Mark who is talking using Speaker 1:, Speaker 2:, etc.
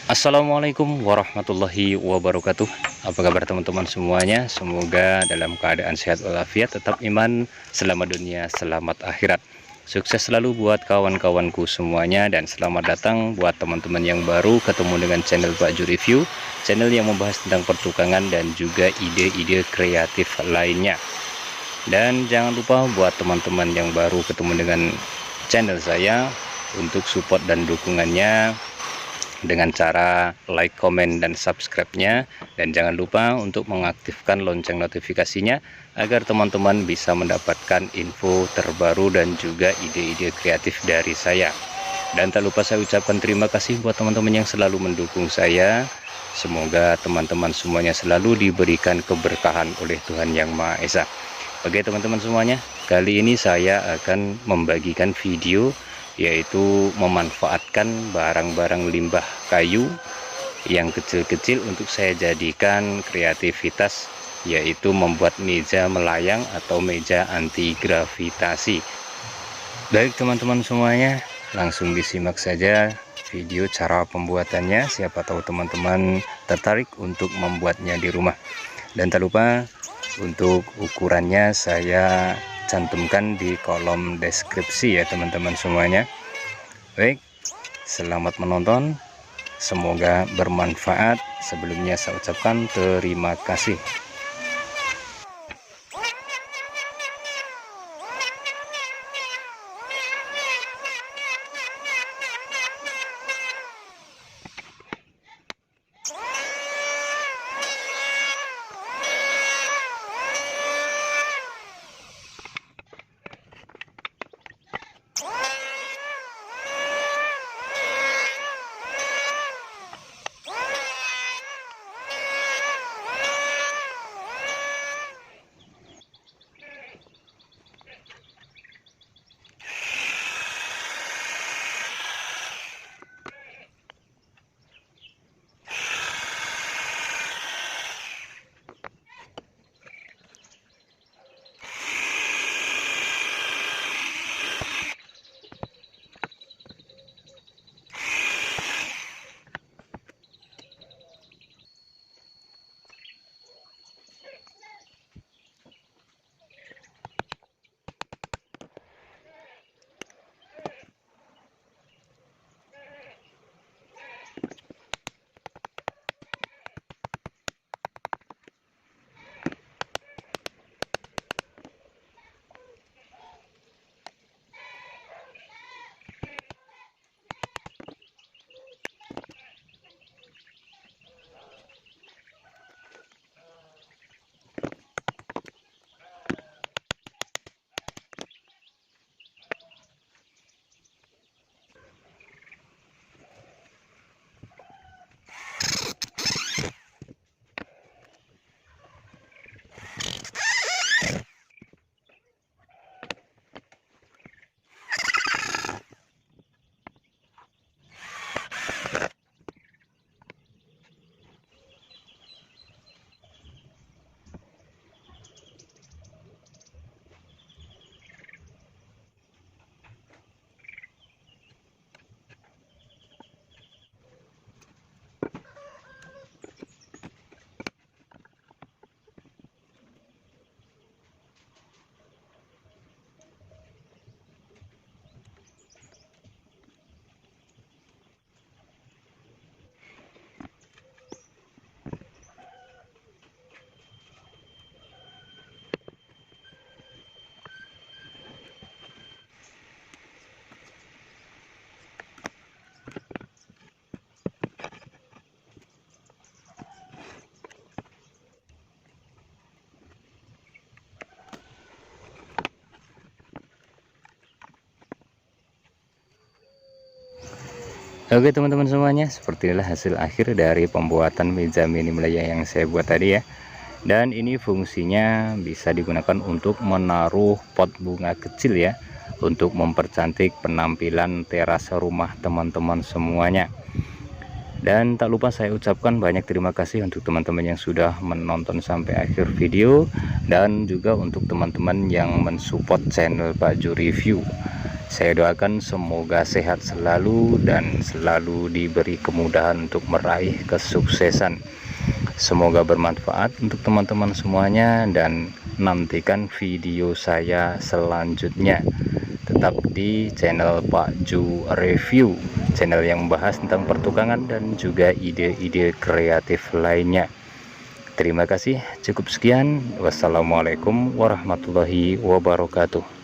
Speaker 1: Assalamualaikum warahmatullahi wabarakatuh. Apa kabar teman-teman semuanya? Semoga dalam keadaan sehat walafiat, tetap iman, selamat dunia, selamat akhirat. Sukses selalu buat kawan-kawanku semuanya, dan selamat datang buat teman-teman yang baru ketemu dengan channel Pak Ju Review, channel yang membahas tentang pertukangan dan juga ide-ide kreatif lainnya. Dan jangan lupa buat teman-teman yang baru ketemu dengan channel saya, untuk support dan dukungannya dengan cara like, komen, dan subscribe-nya, dan jangan lupa untuk mengaktifkan lonceng notifikasinya agar teman-teman bisa mendapatkan info terbaru dan juga ide-ide kreatif dari saya. Dan tak lupa saya ucapkan terima kasih buat teman-teman yang selalu mendukung saya. Semoga teman-teman semuanya selalu diberikan keberkahan oleh Tuhan Yang Maha Esa. Oke teman-teman semuanya, kali ini saya akan membagikan video yaitu memanfaatkan barang-barang limbah kayu yang kecil-kecil untuk saya jadikan kreativitas, yaitu membuat meja melayang atau meja anti gravitasi. Baik teman-teman semuanya, langsung disimak saja video cara pembuatannya. Siapa tahu teman-teman tertarik untuk membuatnya di rumah. Dan tak lupa untuk ukurannya saya cantumkan di kolom deskripsi ya teman-teman semuanya. Baik, selamat menonton, semoga bermanfaat. Sebelumnya saya ucapkan terima kasih. Oke teman-teman semuanya, seperti inilah hasil akhir dari pembuatan meja mini melayang yang saya buat tadi ya. Dan ini fungsinya bisa digunakan untuk menaruh pot bunga kecil ya, untuk mempercantik penampilan teras rumah teman-teman semuanya. Dan tak lupa saya ucapkan banyak terima kasih untuk teman-teman yang sudah menonton sampai akhir video, dan juga untuk teman-teman yang mensupport channel Pak Ju Review. Saya doakan semoga sehat selalu dan selalu diberi kemudahan untuk meraih kesuksesan. Semoga bermanfaat untuk teman-teman semuanya, dan nantikan video saya selanjutnya. Tetap di channel Pak Ju Review, channel yang membahas tentang pertukangan dan juga ide-ide kreatif lainnya. Terima kasih, cukup sekian. Wassalamualaikum warahmatullahi wabarakatuh.